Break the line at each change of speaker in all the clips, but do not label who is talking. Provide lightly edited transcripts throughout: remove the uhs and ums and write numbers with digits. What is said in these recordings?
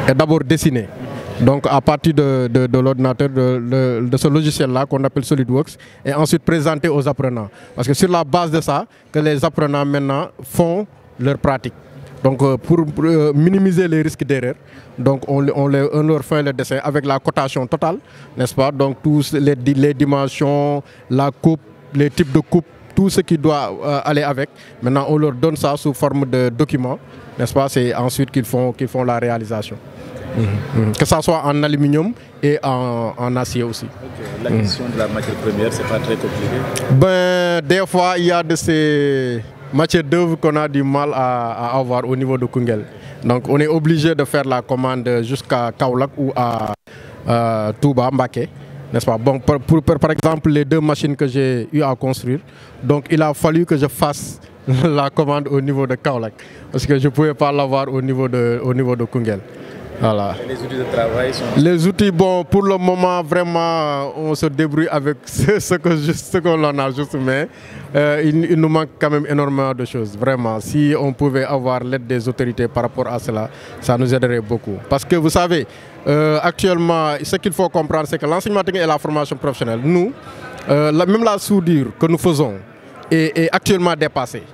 est d'abord dessiné. Donc à partir de l'ordinateur, de ce logiciel-là qu'on appelle SolidWorks, et ensuite présenté aux apprenants. Parce que sur la base de ça, que les apprenants maintenant font leur pratique. Donc pour minimiser les risques d'erreur, donc on leur fait le dessin avec la cotation totale, n'est-ce pas? Donc tous les dimensions, la coupe, les types de coupe, tout ce qui doit aller avec. Maintenant on leur donne ça sous forme de document, n'est-ce pas? C'est ensuite qu'ils font la réalisation. Que ça soit en aluminium et en acier aussi.
Okay. La question de la matière première, c'est pas très compliqué?
Ben, des fois, il y a de ces matières d'œuvre qu'on a du mal à avoir au niveau de Koungheul. Donc, on est obligé de faire la commande jusqu'à Kaolack ou à Touba, Mbacké, n'est-ce pas? Bon, par exemple, les 2 machines que j'ai eu à construire, donc il a fallu que je fasse la commande au niveau de Kaolack parce que je ne pouvais pas l'avoir au niveau de Koungheul. Voilà.
Et les outils de travail sont...
Les outils, bon, pour le moment, vraiment, on se débrouille avec ce qu'on en a juste, mais il nous manque quand même énormément de choses. Vraiment, si on pouvait avoir l'aide des autorités par rapport à cela, ça nous aiderait beaucoup. Parce que vous savez, actuellement, ce qu'il faut comprendre, c'est que l'enseignement technique et la formation professionnelle, nous, même la soudure que nous faisons est actuellement dépassée.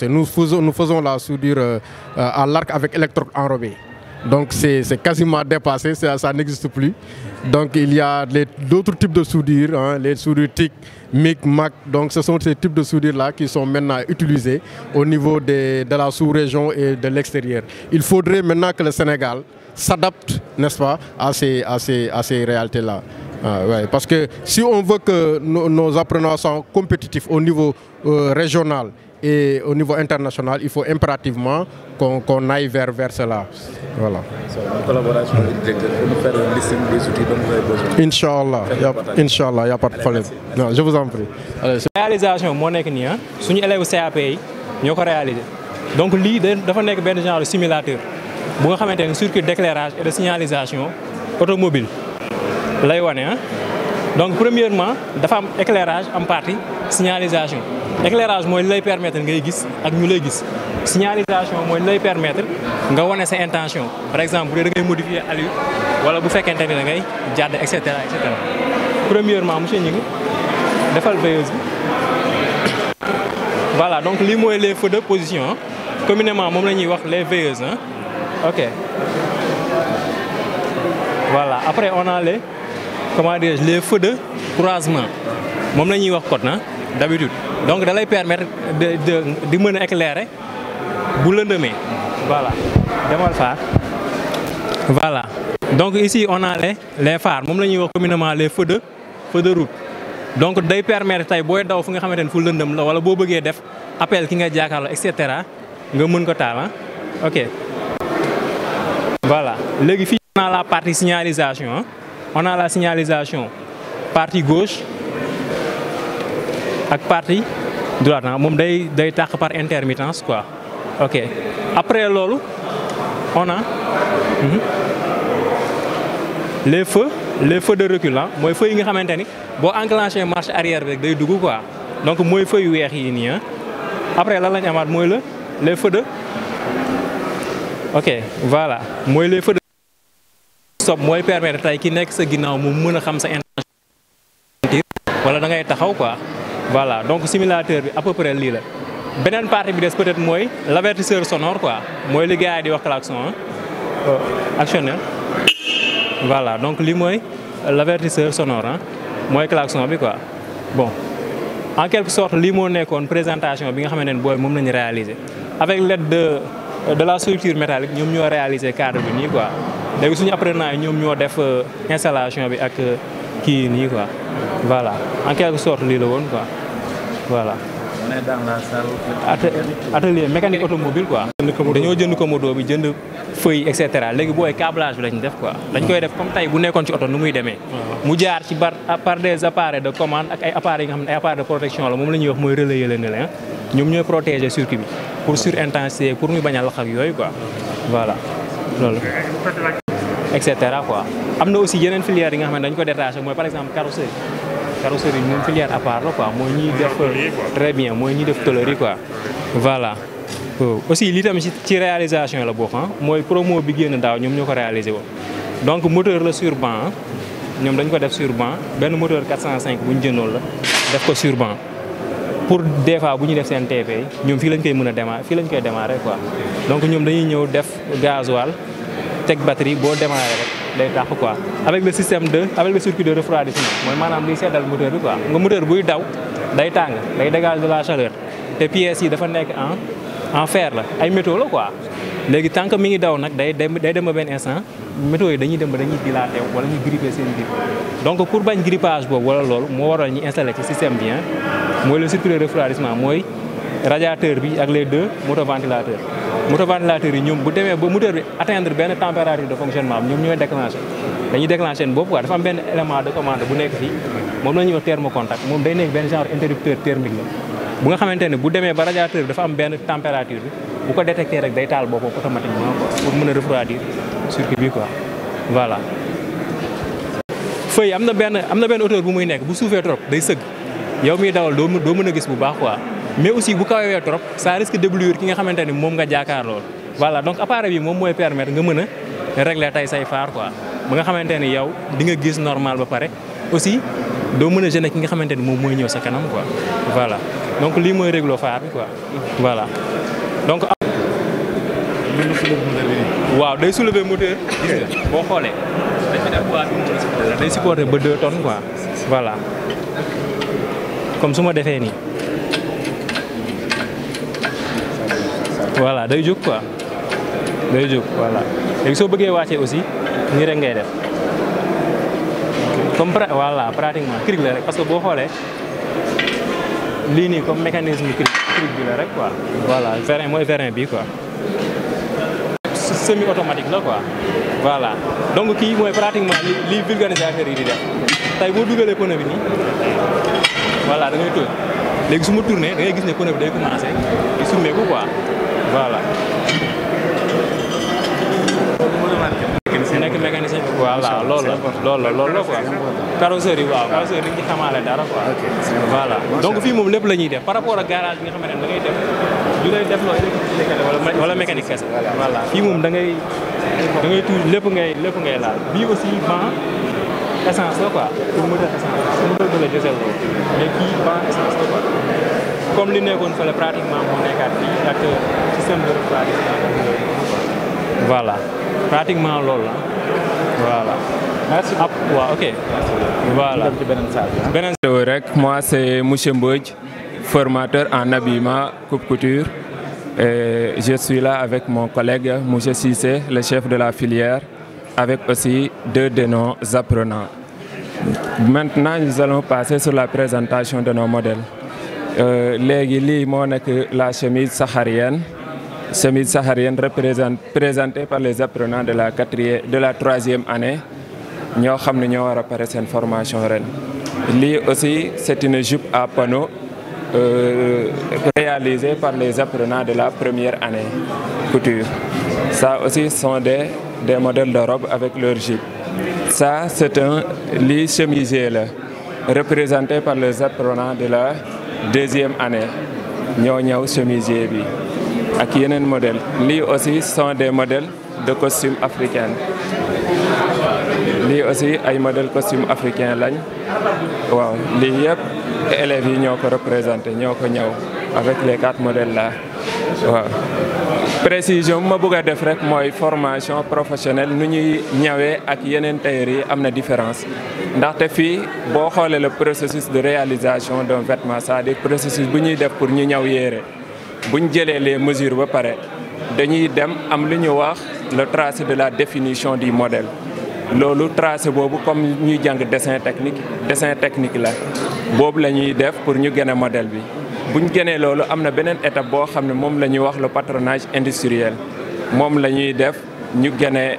Nous faisons la soudure à l'arc avec électrode enrobée. Donc c'est quasiment dépassé, ça n'existe plus. Donc il y a d'autres types de soudure, hein, les soudures TIC, MIG, MAC. Donc ce sont ces types de soudures-là qui sont maintenant utilisés au niveau de la sous-région et de l'extérieur. Il faudrait maintenant que le Sénégal s'adapte, n'est-ce pas, à ces réalités-là. Ouais, parce que si on veut que nos apprenants soient compétitifs au niveau régional et au niveau international, il faut impérativement qu'on aille vers cela. Voilà.
En collaboration avec le directeur, pour nous faire une liste des outils dont vous avez besoin.
Inch'Allah, il n'y a pas de problème. Non, je vous en prie. Allez,
réalisation, mon école, si nous élèves CAP, nous avons réalisé. Donc, l'idée de faire un genre de simulateur. Vous avez un circuit d'éclairage et de signalisation automobile. Donc, premièrement, il y a un éclairage en partie, signalisation. Éclairage, moi, il permettre de voir et de signalisation, moi, il permettre de voir ses intentions. Par exemple, vous pouvez modifier l'allure, ou vous faites un internet, etc. Premièrement, monsieur Ning, il faut le veilleuse. Voilà, donc, les feux de position. Communément, on dit les veilleuses. Ok. Voilà, après, on a les feux de croisement. On dit d'habitude. Donc, ça permet de éclairer le demain. Voilà. Voilà. Donc, ici, on a les phares. On dit communément les feux de route. Donc, ça permet de faire appel etc. Ok. Voilà. Ici, on a la partie signalisation. On a la signalisation partie gauche et partie droite. On a par intermittence. Quoi. Ok. Après lolu, on a les feux de recul. Les feux qui sont enclencher marche arrière avec des dougou quoi. Donc les feux yi. Après là, on a les feux de. Ok, voilà. Les feux de stop moi permettre tay ki nek sa ginaaw mu meuna xam sa intention wala da ngay taxaw quoi. Voilà, donc simulateur bi à peu près li la. Benen partie bi des peut-être moy l'avertisseur sonore quoi. Moy li gaay di wax klaxon actionnel. Voilà, donc li moy l'avertisseur sonore hein. Moy klaxon bi quoi. Bon. En quelque sorte li mo nekone présentation bi nga xamantene boy mom lañu réaliser avec l'aide de la structure métallique ñom ñoo réaliser cadre bi ni quoi. Léegi suñu apprenants ñom ñoo def installation bi ak ki ni quoi. Voilà, en quelque sorte li la won quoi. Voilà.
On est dans la salle
atelier mécanique automobile quoi. Dañoo jënd commodo bi jënd feuille etc. Légui boy câblage bi lañ def quoi. Dañ koy def comme tay bu nekkon ci auto nu muy démé. Mu jaar ci par des appareils de commande ak ay appareils nga xamné ay appareils de protection la mom lañuy wax moy relayer leen né. Ñom ñoy protéger circuit bi pour surintensité pour ñu baña lax ak yoy quoi. Voilà. Lolu. Etc. quoi. Amna aussi yeneen filière yi nga xamné dañ ko détacher moy par exemple carrosserie moom filière à part la quoi. Moy ñi def très bien, moy ñi def tôlerie quoi. Voilà. aussi lii tamit ci réalisation la bokk mooy promo bi génn daaw ñoom ñoo ko réalisé woon donc moteur la sur banc ñoom dañ ko def sur banc benn moteur 405 bu ñu jëndoon la def ko sur banc pour des fois bu ñu def seen TP ñoom fii lañ koy mën a démarrer fii lañ koy démarrer quoi donc ñoom dañuy ñëw def gasoil teg batterie boo démarrer rek day tax quoi avec le système avec le circuit de refroidissement mooy maanaam liy seddal moteur bi quoi nga moteur buy daw day tàng day dégager de la chaleur te pièces yi dafa nekk en fer la ay métaux la quoi léegi tant que mi ngi daw nag day dem ba benn instant métaux yi dañuy dem ba dañuy dilaté wala ñu gripper seen biir donc pour bañ grippage boobu wala loolu moo waral ñu installé ci système bi mooy le circuit de refroidissement mooy radiateur bi ak les deux motoventilateurs motoventilateurs yi ñoom bu demee ba moteur bi atteindre benn température de fonctionnement ñoom ñooy déclenché dañuy déclenché boobu quoi dafa am benn élément de commande bu nekk fii moom la ñuy wax thermocontact moom day nekk benn genre interrupteur thermique la bu nga xamante ne bu demee ba radiateur bi dafa am benn température bi bu ko détecté rek day taal boppam automatiquement quoi pour mën a refroidir circuit bi quoi voilà. feuille am na benn hauteur bu muy nekk bu suufee trop day sëgg yow miy dawal doo mën a gis bu baax quoi mais aussi bu kawewee trop ça risque d'éblouir ki nga xamante ni moom nga jaakaar lool voilà donc appareil bi moom mooy permettre nga mën a régler tey say phare quoi ba nga xamante ni yow di nga gis normal ba pare aussi doo mën a gêner ki nga xamante ni moom mooy ñëw sa kanam quoi voilà donc lii mooy réglo phare bi quoi voilà donc. waaw day soulever moteur gis nga boo xoolee dañ fi def poids bi day supporter ba 2 tonnes quoi voilà comme su ma defee nii voilà day jóg quoi day jóg voilà léegi soo bëggee wàccee aussi nii rek ngay def comme voilà pratiquement cric la rek parce que boo xoolee lii nii comme mécanisme cric bi la rek quoi voilà vérin mooy vérin bi quoi semi automatique la quoi voilà donc kii mooy pratiquement li vulgarisateur yi di def tey boo dugalee pneu bi nii voilà da ngay toog léegi su ma tourné da ngay gis ne pneu bi day commencé di summeeku quoi voilà. nekk mécanicien bi voilà loolu la quoi. carrosserie waaw carrosserie dañ ci xamaale dara quoi. voilà donc fii moom lépp la ñuy def par rapport ak garage bi nga xamante ne da ngay def du lay def loo électrique wala mécanique kese voilà fii moom da ngay tuuti lépp ngay laal bii aussi ban essence la quoi pour moteur essence moteur de la diesel la mais kii ban essence la quoi comme li nekkoon fële pratiquement moo nekkaat fii ak système de refroidissement voilà pratiquement loolu la voilà. Merci. Ok. Voilà.
Moi, c'est Mouché Mbodj, formateur en habillement, coupe couture. Et je suis là avec mon collègue Mouché Cissé, le chef de la filière, avec aussi 2 de nos apprenants. Maintenant, nous allons passer sur la présentation de nos modèles. La chemise saharienne. Chemise saharienne présentée par les apprenants de la 3e année. Nous avons une formation. Aussi, c'est une jupe à panneau réalisée par les apprenants de la 1re année couture. Ça aussi sont des modèles de robes avec leur jupe. Ça, c'est un lit chemisier là, représenté par les apprenants de la 2e année. Nous avons chemisier. Ak yeneen modèle lii aussi sont des modèles de costumes africains lii aussi ay modèle costume africain lañ waaw lii yëpp élèves yi ñoo ko représenté ñoo ko ñëw avec les 4 modèles là waaw précision ma bëgg a def rek mooy formation professionnelle nu ñuy ñawee ak yeneen tailleur yi am na différence ndaxte fii boo xoolee le processus de réalisation d'un vêtement c'est-à-dire processus bu ñuy def pour ñu ñaw yére bu ñu jëlee les mesures ba pare dañuy dem am lu ñu wax le tracé de la définition du modèle loolu tracé boobu comme ñuy jàng dessin technique la boobu la ñuy def pour ñu gën a modèle bi bu ñu gënee loolu am na beneen étape boo xam ne moom la ñuy wax le patronage industriel moom la ñuy def ñu gënee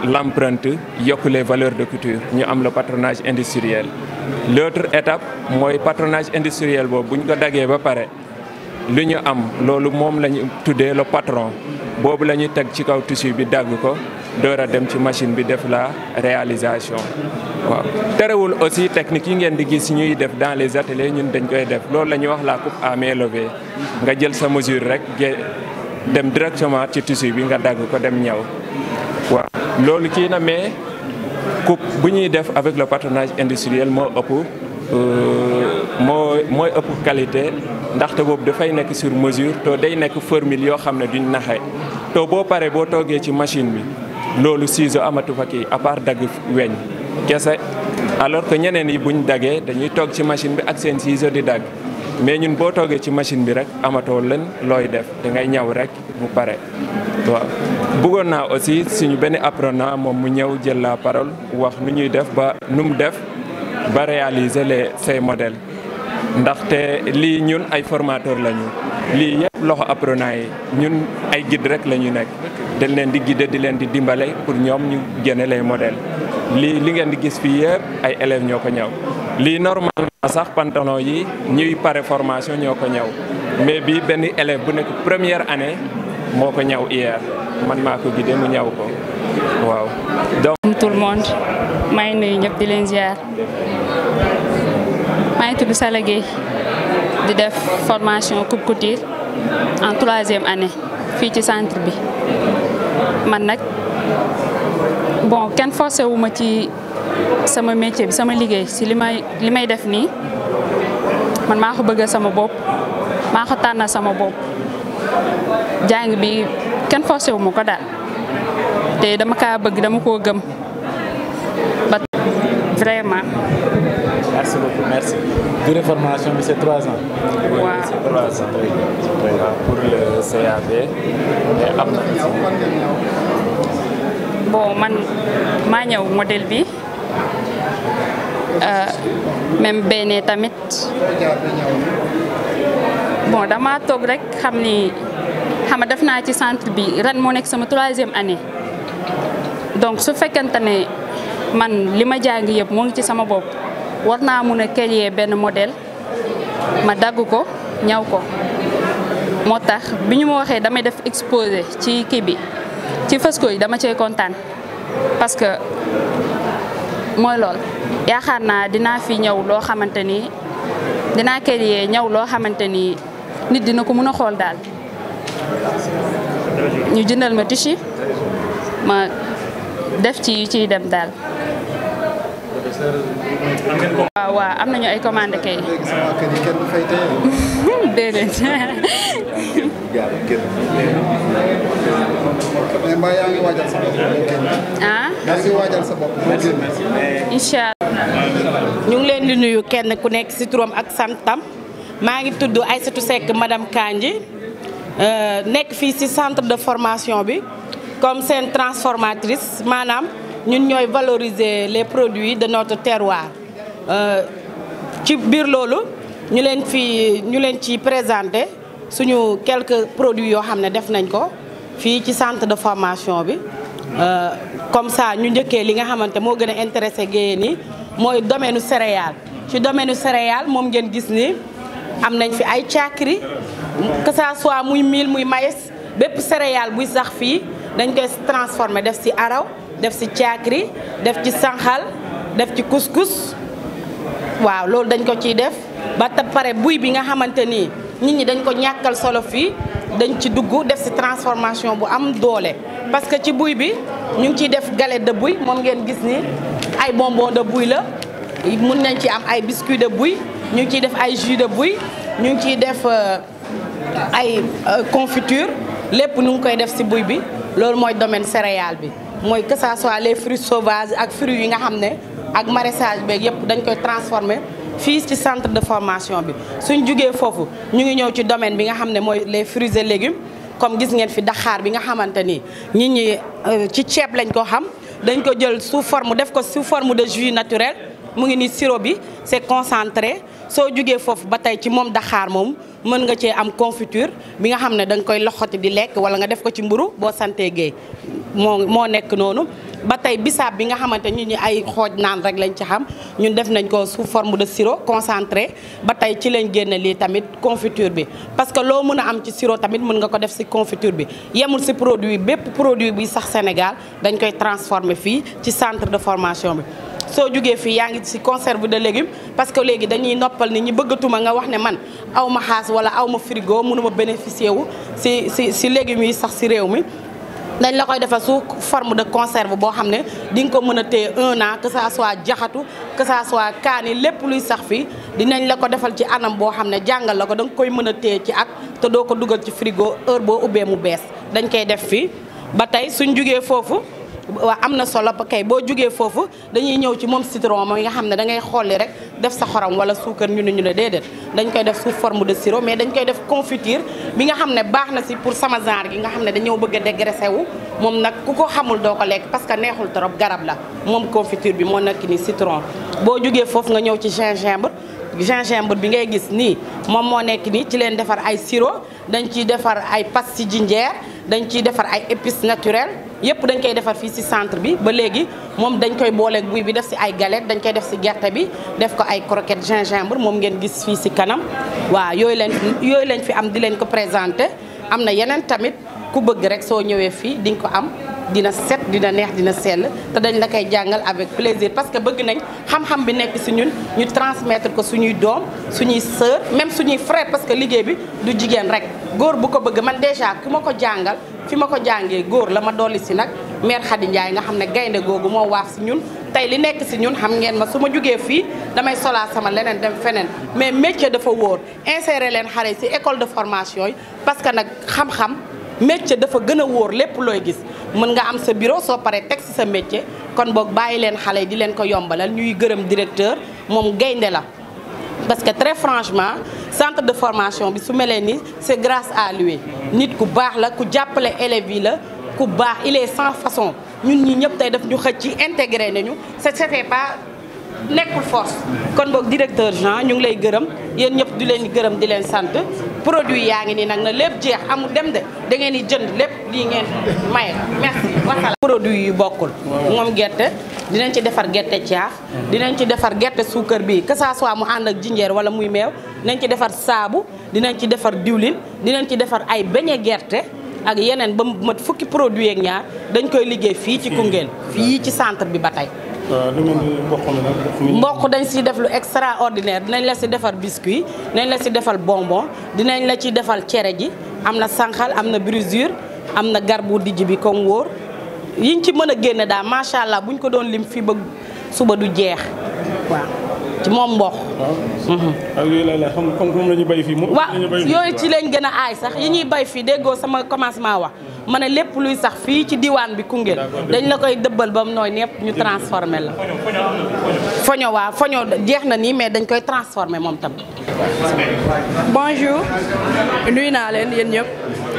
l'empreinte yokk les valeurs de couture ñu am le patronage industriel l'autre étape mooy patronage industriel boobu bu ñu ko daggee ba pare lu ñu am loolu moom la ñu tuddee le patron boobu la ñuy teg ci kaw tissu bi dagg ko door a dem ci machine bi def la réalisation waaw. terewul aussi technique yi ngeen di gis ñuy def dans les ateliers ñun dañ koy def loolu la ñuy wax la coupe à main levée nga jël sa mesure rek dem directement ci tissu bi nga dagg ko dem ñaw waaw loolu kii na mais coupe bu ñuy def avec le patronage industriel moo ëpp mooy ëpp qualité ndaxte boobu dafay nekk sur mesure te day nekk formule yoo xam ne duñ naxe te boo paree boo toogee ci machine bi loolu ciseau amatu fa kii à part dagg weñ kese alors que ñeneen yi buñ daggee dañuy toog ci machine bi ak seen ciseau di dagg mais ñun boo toogee ci machine bi rek amatoo leen looy def da ngay ñaw rek mu pare waaw. bëggoon naa aussi suñu benn apprenant moom mu ñëw jël la parole wax nu ñuy def ba nu mu def ba réaliser ces modèles ndaxte lii ñun ay formateur lañu lii yëpp loxo apprenant yi ñun ay guide rek la ñu nekk dañ leen di guider di leen di dimbale pour ñoom ñu génne les modèles li ngeen di gis fii yëpp ay élèves ñoo ko ñaw lii normalement sax pantalon yi ñuy pare formation ñoo ko ñaw mais bii benn élève bu nekk première année moo ko ñaw hier man maa ko guidé mu ñaw ko waaw. donc
tout le monde maa ngi nuyu ñëpp di leen ziar maa ngi tudd Sala Gueye di def formation coupe couture en 3e année fii ci centre bi man nag bon kenn forcé wu ma ci sama métier bi sama liggéey si li may def nii man maa ko bëgg sama bopp maa ko tànnal sama bopp jàng bi kenn forcé wu ma ko daal te dama kaa bëgg dama koo gëm ba vraiment.
Merci beaucoup, merci. Durée formation bi c'est 3 ans.
Waaw.
C'est 3 ans.
pour le CAB mais am na
bon man maa ñëw modèle bi même benn tamit bon dama toog rek xam nga def naa ci centre bi ren moo nekk sama 3e année donc su fekkente ne man li ma jàng yëpp moo ngi ci sama bopp war naa mun a créer benn modèle ma dagg ko ñaw ko moo tax bi ñu ma waxee damay def exposé ci kii bi ci Fosco yi dama cee kontaan parce que mooy lool yaakaar naa dinaa fi ñëw loo xamante ni dinaa créer ñaw loo xamante ni nit dina ko mën a xool daal ñu jëndal ma tissu ma def ci yu ciy dem daal. waaw am nañu ay commande kay. déedéet.
mais yaa ngi waajal sa bopp.
ah.
yaa ngi waajal sa bopp.
incha allah.
ñu ngi leen di nuyu kenn ku nekk ci turam ak santam maa ngi tudd Aïssatou Seck madame Kandji nekk fii ci centre de formation bi comme seen transformatrice maanaam ñun ñooy valoriser les produits de notre terroir ci biir loolu ñu leen ci présenter suñu quelques produits yoo xam ne def nañ ko fii ci centre de formation bi comme ça ñu njëkkee li nga xamante moo gën a intéressé géyeen yi mooy domaine céréale ci domaine céréale moom ngeen gis ni am nañ fi ay caakiri que ça soit muy mil muy maïs bépp céréale buy sax fii dañ koy transformer def ci araw def ci caakiri def ci sànqal def ci couscous waaw loolu dañ ko ciy def ba ta pare buy bi nga xamante ni nit ñi dañ ko ñàkkal solo fii dañ ci dugg def ci transformation bu am doole parce que ci buy bi ñu ngi ciy def galette de buy moom ngeen gis ni ay bonbon de buy la mun nañ ci am ay biscuit de buy ñu ngi ciy def ay jus de buy ñu ngi ciy def ay confiture lépp ñu ngi koy def ci buy bi loolu mooy domaine céréale bi mooy que ça soit les fruits sauvages ak fruits yi nga xam ne ak maraîchage beeg yëpp dañ koy transformer fii ci centre de formation bi suñ jugee foofu ñu ngi ñëw ci domaine bi nga xam ne mooy les fruits et légumes comme gis ngeen fi daxaar bi nga xamante ni nit ñi ci ceeb lañ ko xam dañ ko jël sous forme def ko sous forme de jus naturel mu ngi ni sirop bi c'est concentré soo jugee foofu ba tey ci moom daxaar moom mën nga cee am confiture bi nga xam ne da nga koy loxoti di lekk wala nga def ko ci mburu boo santee géey moo nekk noonu ba tey bisaab bi nga xamante nit ñi ay xooj naan rek lañ ci xam ñun def nañ ko sous forme de sirop concentré ba tey ci lañ génne lii tamit confiture bi parce que loo mën a am ci sirop tamit mën nga ko def ci confiture bi yemul ci produit bépp produit bi sax Sénégal dañ koy transformer fii ci centre de formation bi soo jugee fii yaa ngi ci conserve de légumes parce que léegi dañuy noppal nit ñi bëggatuma nga wax ne man aw ma xaas wala aw ma frigo mënuma bénéficier wu ci légumes yi sax ci réew mi dañ la koy defal sous forme de conserve boo xam ne di nga ko mën a téye 1 an que ça soit jaxatu que ça soit kaani lépp luy sax fii dinañ la ko defal ci anam boo xam ne jàngal la ko da nga koy mën a téye ci at te doo ko dugal ci frigo heure boo ubbee mu bees dañ koy def fii ba tey suñ jugee foofu waaw am na solo ba kay boo jugee foofu dañuy ñëw ci moom citron mooy nga xam ne da ngay xolli rek def sa xorom wala suukar ñu ne déedéet dañ koy def sous forme de sirop mais dañ koy def confiture bi nga xam ne baax na ci pour sama genre gi nga xam ne dañoo bëgg a dégraissé wu moom nag ku ko xamul doo ko lekk parce que neexul trop garab la moom confiture bi moo nekk ni citron boo jugee foofu nga ñëw ci gingembre bi ngay gis nii moom moo nekk nii ci leen defar ay sirop dañ ciy defar ay pastilles jinjeer dañ ciy defar ay épices naturelles yëpp dañ koy defar fii ci centre bi ba léegi moom dañ koy booleeg buy bi def ci ay galette dañ koy def ci gerte bi def ko ay croquettes gingembre moom ngeen gis fii ci kanam waaw yooyu leen fi am di leen ko présenté am na yeneen tamit ku bëgg rek soo ñëwee fii di nga ko am dina set dina neex dina sell te dañ la koy jàngal avec plaisir parce que bëgg nañ xam-xam bi nekk ci ñun ñu transmettre ko suñuy doom suñuy sœur même suñuy frère parce que liggéey bi du jigéen rek góor bu ko bëgg man déjà ki ma ko jàngal fi ma ko jàngee góor la ma dolli ci nag mère Khady Ndiaye nga xam ne gaynde googu moo waaf ci ñun tey li nekk ci ñun xam ngeen ma su ma jugee fii damay solaa sama leneen dem feneen mais métier dafa wóor insérer leen xale ci école de formation yi parce que nag xam-xam métier dafa gën a wóor lépp looy gis mën nga am sa bureau soo paree teg ci sa métier kon boog bàyyi leen xale yi di leen ko yombalal ñuy gërëm directeur moom gaynde la parce que très franchement centre de formation bi su melee ni c'est grâce à lui nit ku baax la ku jàppale élèves yi la ku baax il est sans façon ñun ñi ñëpp tey daf ñu xëcc ci intégré nañu c'était pas nekkul force kon boog directeur Jean ñu ngi lay gërëm yéen ñëpp di leen gërëm di leen sant produit yaa ngi nii nag na lépp jeex amul dem de da ngeen di jënd lépp lii ngeen maye merci wasalaam. produit yu bokkul moom gerte dinañ ci defar gerte caaf dinañ ci defar gerte suukar bi que ça soit mu ànd ak jinjeer wala muy meew dinañ ci defar saabu dinañ ci defar diwlin dinañ ci defar ay beñe gerte ak yeneen ba mu mat fukki produit ak ñaar dañ koy liggéey fii ci Koungheul fii ci centre bi ba tey. mboq dañ si def lu extraordinaire dinañ la si defar biscuit dinañ la si defal bonbon dinañ la ci defal cere ji am na sànqal am na brisure am na garbu dijj bi comme wóor yiñ ci mën a génne daal macha allah buñ ko doon lim fii ba suba du jeex waaw ci moom mboq.
waaw yooyu la xam comme la ñuy bay fii.
waaw yooyu ci lañ gën a aay sax yi ñuy bay fii déggoo sama commencement wax ma ne lépp luy sax fii ci diwaan bi Koungheul dañ la koy dëbbal ba mu nooy nepp ñu transformé la. foño waaw foño jeex na nii mais dañ koy transformé moom tam.
bonjour nuyu naa leen yéen ñëpp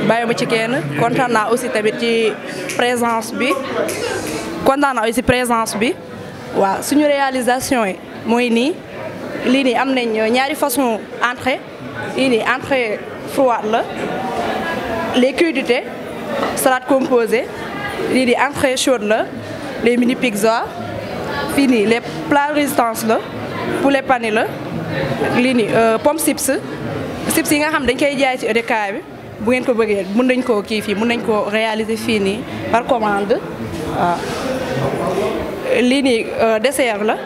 bàyyi ma ci kenn kontaan naa aussi tamit ci présence bi waaw suñu réalisation yi mooy nii lii nii am nañ ñaari façon entrée lii nii entrée froide la les crudités salade composée lii nii entrée chaude la les mini pizza fii nii les plats résistance la poulet pané la lii nii pomme chips yi nga xam dañ koy jaay ci EDK bi bu ngeen ko bëggee mën nañ koo kii fii mën nañ koo réaliser fii nii par commande waaw lii nii dessert la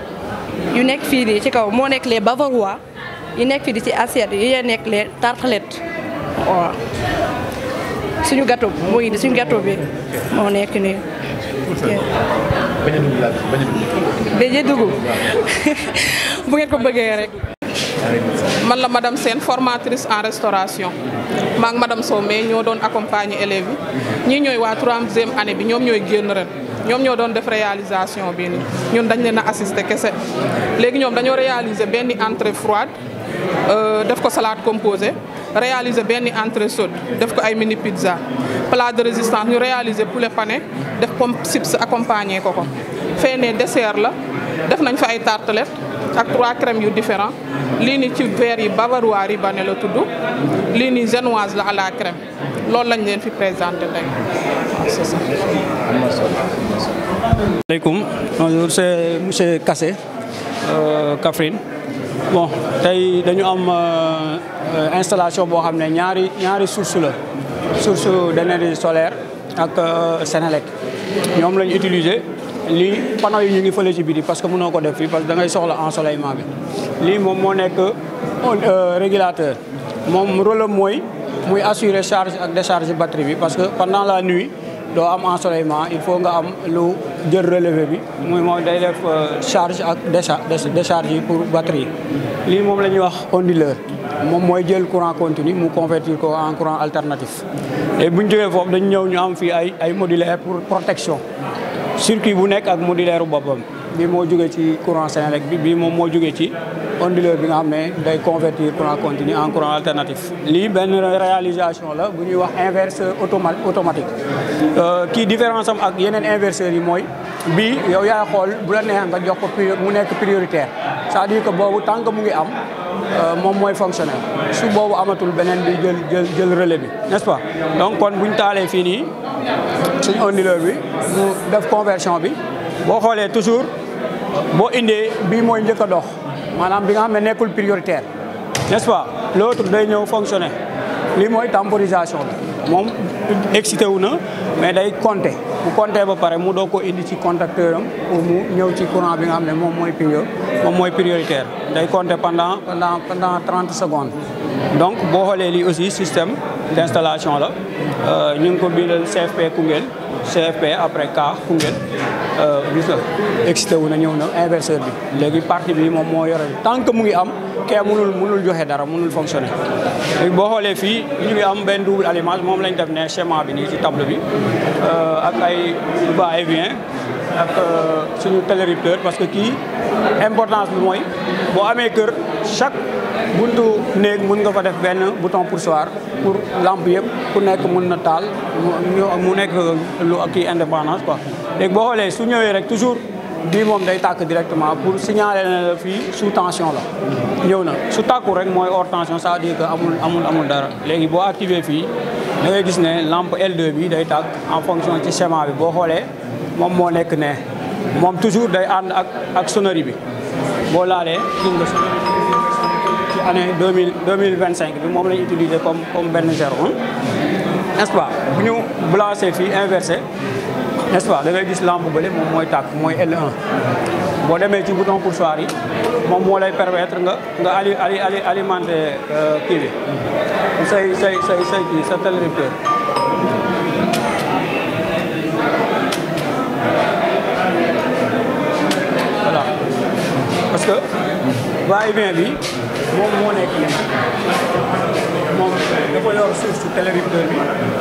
yu nekk fii nii ci kaw moo nekk les bavarois yu nekk fii di ci assiette yi nekk les tartelettes waaw suñu gâteau moo ngi di suñu gâteau bi moo nekk nii. beñe dugub bu ngeen ko bëggee rek.
man la madame Sène formatrice en restauration maak madame Sow mais ñoo doon accompagner élèves yi ñii ñooy waa 3e année bi ñoom ñooy génn ren ñoom ñoo doon def réalisation bi nii ñun dañ leen a assister kese léegi ñoom dañoo réaliser benn entrée froide def ko salade composée réaliser benn entrée chaude def ko ay mini pizza plat de résistance ñu réaliser poulet pané def pomme chips accompagner ko feenee dessert la def nañ fa ay tartelettes ak 3 crèmes yu différents lii ni ci verre yi bavarois ribané la tudd lii ni génoise la à la crème loolu lañ leen fi présenté tey c'est ça.
Asalaamaaleykum, bonjour, c'est monsieur Kassé, Kaffrine. Bon, tey dañu am installation boo xam ne ñaari source la source d'énergie solaire ak Senelec ñoom lañu utiliser lii panneau yi ñu ngi fële ci biti parce que mënoo ko def fii parce que da ngay soxla ensoleillement bi lii moom moo nekk régulateur moom rôle am mooy muy assurer charge ak décharge batterie bi parce que pendant la nuit doo am ensoleillement il faut nga am lu jël relevé bi muy mooy day def charge ak décharge yi pour batterie lii moom la ñuy wax onduleur moom mooy jël courant continu mu convertir ko en courant alternatif et bu ñu jógee foofu dañu ñëw ñu am fii ay modulaire pour protection circuit bu nekk ak modulaire boppam bii moo jógee ci courant Senelec bi bii moom moo jógee ci onduleur bi nga xam ne day convertir courant continu en courant alternatif. lii benn réalisation la bu ñuy wax inverseur automatique kii différence am ak yeneen inverseurs yi mooy bii yow yaay xool bu la neexee nga jox ko mu nekk prioritaire c'est-à-dire que boobu tant que mu ngi am moom mooy fonctionner su boobu amatul beneen bi jël relais bi n'est-ce pas donc kon bu ñu taalee fii nii suñu onduleur bi mu def conversion bi boo xoolee toujours boo indee bii mooy njëkk a dox maanaam bi nga xam ne nekkul prioritaire n'est-ce pas l'autre day ñëw fonctionner lii mooy temporisation bi moom excité wu na mais day compter bu compter ba pare mu doo ko indi ci contacteur am pour mu ñëw ci courant bi nga xam ne moom mooy prioritaire day compter pendant 30 secondes donc boo xoolee lii aussi système d'installation la ñu ngi ko bindal CFP Koungheul CFP après K Koungheul gis nga excité wu na ñëw na inverseur bi léegi partie bi moom moo yore tant que mu ngi am kee mënul joxe dara mënul fonctionner léegi boo xoolee fii ñu ngi am benn double allumage moom lañ def ne schéma bi nii ci table bi ak ay va-et-vient ak suñu télérupteur parce que kii importance bi mooy boo amee kër chaque buntu néeg mun nga fa def benn bouton poussoir pour lampe yëpp ku nekk mun na taal mu nekk lu kii indépendance quoi léegi boo xoolee su ñëwee rek toujours bii moom day tàkk directement pour signaler na la fii sous tension la ñëw na su tàkku rek mooy hors tension ça veut dire que amul dara léegi boo activé fii da ngay gis ne lampe L2 bi day tàkk en fonction ci schéma bi boo xoolee moom moo nekk ne moom toujours day ànd ak sonnerie bi boo laalee gis nga sonnerie ci année 2025 bi moom lañu utiliser comme benn 01 n'est-ce pas bu ñu blanché fii inversé n'est-ce pas da ngay gis lampe bële moom mooy tàkk mooy L1 boo demee ci bouton poussoir yi moom moo lay permettre nga alimenter kii bi say kii sa télérupteur voilà parce que va-et-vient bi moom moo nekk nii moom dafa yor source télérupteur bi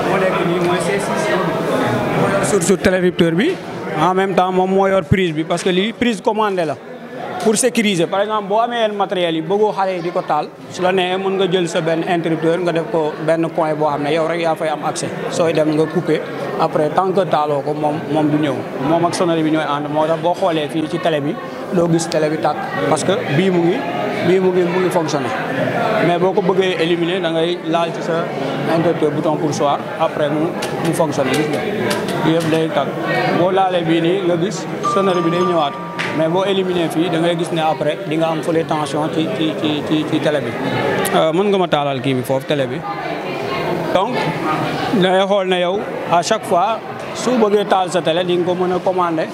moo nekk nii mooy C6 moo yor source télérupteur bi en même temps moom moo yor prise bi parce que lii prise commandée la pour sécuriser par exemple boo amee yenn matériels yi bëggoo xale yi di ko taal su la nee mën nga jël sa benn interrupteur nga def ko benn point boo xam ne yow rek yaa fay am accès sooy dem nga couper après tant que taaloo ko moom du ñëw moom ak sonnerie bi ñooy ànd moo tax boo xoolee fii ci télé bi doo gis télé bi tàkk parce que bii mu ngi fonctionner mais boo ko bëggee éliminer da ngay laal ci sa interrupteur bouton poussoir après mu fonctionner gis nga yëpp day tàkk boo laalee bii nii nga gis sonnerie bi day ñëwaat mais boo éliminer fii da ngay gis ne après di nga am fële tension ci télé bi mën nga ma taalal kii bi foofu télé bi donc dangay xool ne yow à chaque fois su bëggee taal sa télé di nga ko mën a commander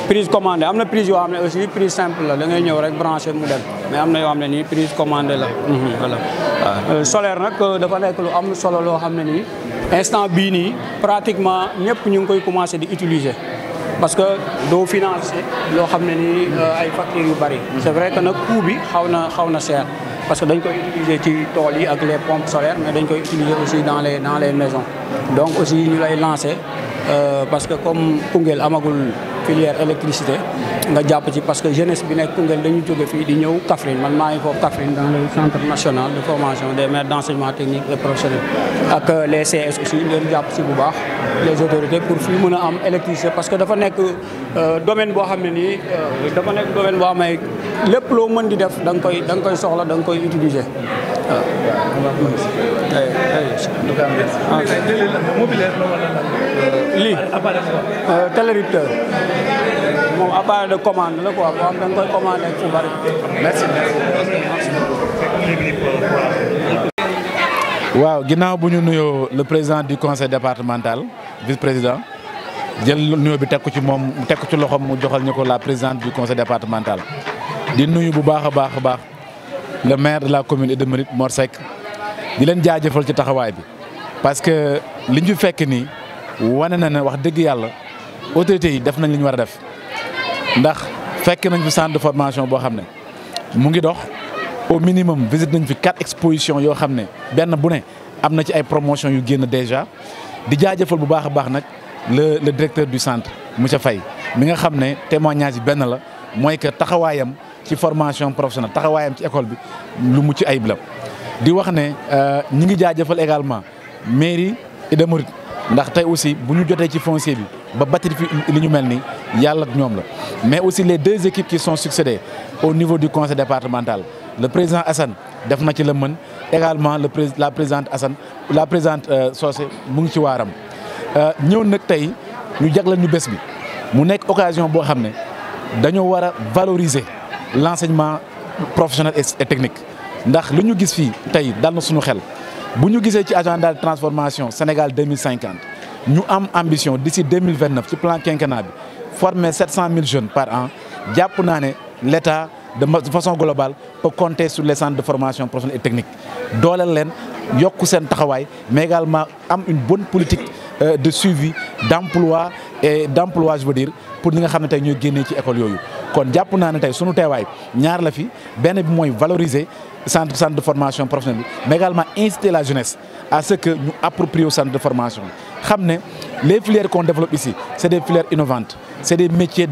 prise commandée am na prise yoo xam ne aussi prise simple la da ngay ñëw rek branché mu dem mais am na yoo xam ne nii prise commandée la voilà solaire nag dafa nekk lu am solo loo xam ne nii instant bii nii pratiquement ñëpp ñu ngi koy commencé di utiliser parce que doo financer loo xam ne nii ay factures yu bari c'est vrai que nag coût bi xaw na cher parce que dañ koy utiliser ci tool yi ak les pompes solaires mais dañ koy utiliser aussi dans les maisons donc aussi ñu lay lancer parce que comme Koungheul amagul filière électricité nga jàpp ci parce que jeunesse bi nekk Koungheul dañu jóge fii di ñëw Kaffrine man maa ngi foofu Kaffrine dans le centre national de formation des maîtres d'enseignement technique et professionnel ak les CS aussi leen jàpp ci bu baax les autorités pour fii mën a am électricité parce que dafa nekk domaine boo xam ne nii dafa nekk domaine boo xam ne lépp loo mën di def da nga koy soxla da nga koy utiliser lii télérupteur moom appareil de commande la quoi boo xam da nga koy commandé ak fu bari.
merci. waaw ginnaaw bu ñu nuyoo le président du conseil départemental vice-président jël nuyoo bi teg ko ci moom teg ko ci loxoom mu joxal ñu ko la présidente du conseil départemental. di nuyu bu baax a baax le maire de la commune Ida Mouride Mor Seck di leen jaajëfal ci taxawaay bi parce que li ñu fekk nii wane na ne wax dëgg yàlla autorités yi def nañ li ñu war a def ndax fekk nañ fi centre de formation boo xam ne mu ngi dox au minimum visite nañ fi 4 expositions yoo xam ne benn bu ne am na ci ay promotion yu génn déjà di jaajëfal bu baax a baax nag le directeur du centre monsieur Faye mi nga xam ne témoignage yi benn la mooy que taxawaayam ci formation professionnelle taxawaayam ci école bi lu mucc ayib la. di wax ne ñi ngi jaajëfal également mairie Ida Mouride ndax tey aussi bu ñu jotee ci foncier bi ba bâtir fi li ñu mel ni yàlla ak ñoom la mais aussi les 2 équipes qui sont succédées au niveau du conseil départemental le président Assane def na ci la mën également la présidente Assane la présidente Socé mu ngi ci waaram ñëw nag tey ñu jagleel ñu bés bi mu nekk occasion boo xam ne dañoo war a valoriser l'enseignement professionnel et technique ndax lu ñu gis fii tey dal na suñu xel bu ñu gisee ci agenda de transformation Sénégal 2050 ñu am ambition d'ici 2029 ci plan quinquennat bi former 700 000 jeunes par an jàpp naa ne l'État de façon globale peut compter sur les centres de formation professionnelle et technique dooleel leen yokku seen taxawaay mais également am une bonne politique de suivi d'emploi je veux dire pour ñi nga xam ne tey ñooy génnee ci école yooyu kon jàpp naa ne tey sunu teewaay ñaar la fi benn bi mooy valoriser centre de formation professionnelle bi mais également inciter la jeunesse à ce que ñu approprier au centre de formation xam ne les filières qu'on développe ici c'est des filières innovantes c'est des métiers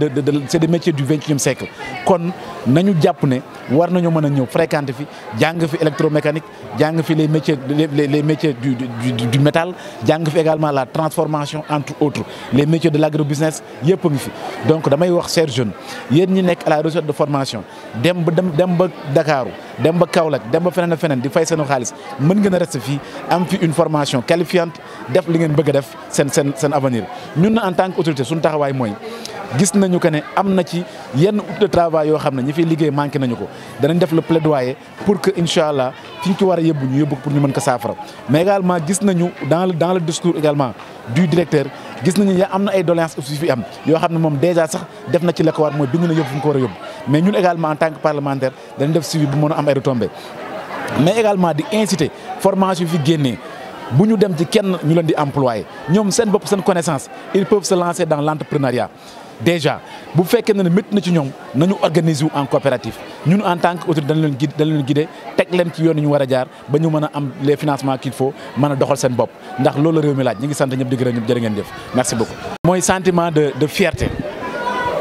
c'est des métiers du 21e siècle kon nañu jàpp ne war nañoo mën a ñëw fréquenter fi jàng fi électromécanique jàng fi les métiers du métal jàng fi également la transformation entre autres les métiers de l'agrobusiness yëpp a ngi fi donc damay wax chers jeunes yéen ñi nekk à la recherche de formation dem ba Dakaru dem ba Kaolack dem ba feneen ak feneen di fay seen xaalis mën ngeen a rester fii am fi une formation qualifiante def li ngeen bëgg a def seen avenir ñun na en tant que autorité suñu taxawaay mooy gis nañu que ne am na ci yenn outils de travail yoo xam ne ñi fiy liggéey manqué nañu ko danañ def le plaidoyer pour que incha allah fi ñu ci war a yóbbu ñu yóbbu pour ñu mën ko saafara mais également gis nañu dans le discours également du directeur gis nañu am na ay doléances aussi fi am yoo xam ne moom déjà sax def na ci la ko war mooy bind na yóbbu fu ñu ko war a yóbbu mais ñun également en tant que parlementaire danañ def suivi bu mën a am ay retombées mais également di inciter formation fi génnee bu ñu dem ci kenn ñu leen di employer ñoom seen bopp seen connaissance ils peuvent se lancer dans l'entrepreneuriat déjà bu fekkee ne métti na ci ñoom nañu organiser wu en coopérative ñun en tant que autorité dañ leen guider teg leen ci yoon ñu war a jaar ba ñu mën a am les financements qu'il faut mën a doxal seen bopp ndax loolu réew mi laaj ñi ngi sant ñëpp di gërëm ñëpp jërë ngeen jëf merci beaucoup. mooy sentiment de fierté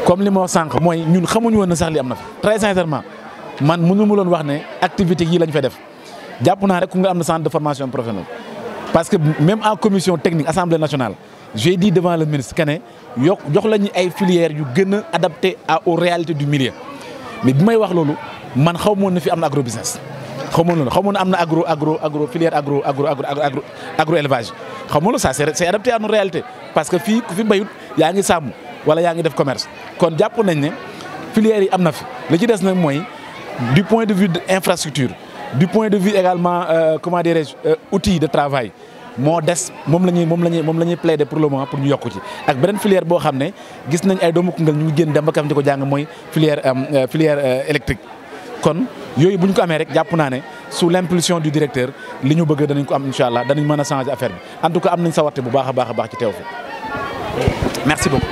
comme li ma wax sànq mooy ñun xamuñu woon ne sax li am na fi très sincèrement man mënu ma loon wax ne activité yi lañ fay def jàpp naa rek ku nga am na centre de formation professionnelle parce que même en commission technique assemblée nationale j'ai dit devant le ministre que ne jox lañu ay filières yu gën a adapté aux réalités du milieu mais bi may wax loolu man xaw ma woon ne fi am na agrobusiness xaw ma loolu xaw ma ne am na agro filière agro élevage xaw ma loolu ça c'est adapté à nos réalités parce que fii ku fi bayut yaa ngi sàmm wala yaa ngi def commerce kon jàpp nañ ne filières yi am na fi li ci des nag mooy du point de vue de infrastructure du point de vue également comment dirais-je outils de travail moo des moom la ñuy plaider pour le moment pour ñu yokku ci ak beneen filière boo xam ne gis nañ ay doomu Koungheul ñu ngi génn dem ba kam di ko jàng mooy filière électrique kon yooyu bu ñu ko amee rek jàpp naa ne sous l'impulsion du directeur li ñu bëgg danañ ko am incha allah danañ mën a changer affaire bi en tout cas am nañ sawarte bu baax a baax ci teew fi merci beaucoup